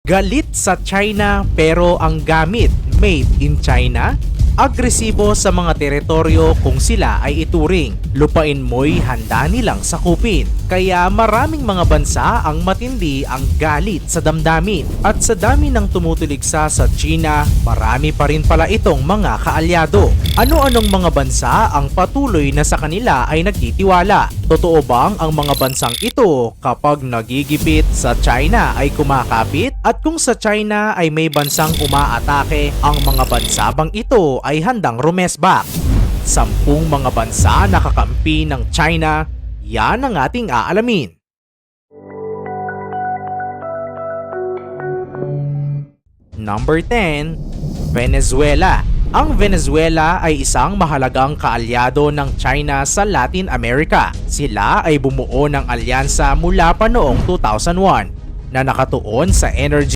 Galit sa China pero ang gamit made in China? Agresibo sa mga teritoryo kung sila ay ituring. Lupain mo'y handa nilang sakupin. Kaya maraming mga bansa ang matindi ang galit sa damdamin. At sa dami ng tumutuligsa sa China, marami pa rin pala itong mga kaalyado. Ano-anong mga bansa ang patuloy na sa kanila ay nagtitiwala? Totoo bang ang mga bansang ito kapag nagigipit sa China ay kumakapit? At kung sa China ay may bansang umaatake, ang mga bansa bang ito ay handang rumesbak? 10 mga bansa na kakampi ng China, yan ang ating aalamin. Number 10, Venezuela. Ang Venezuela ay isang mahalagang kaalyado ng China sa Latin America. Sila ay bumuo ng alyansa mula pa noong 2001 na nakatuon sa energy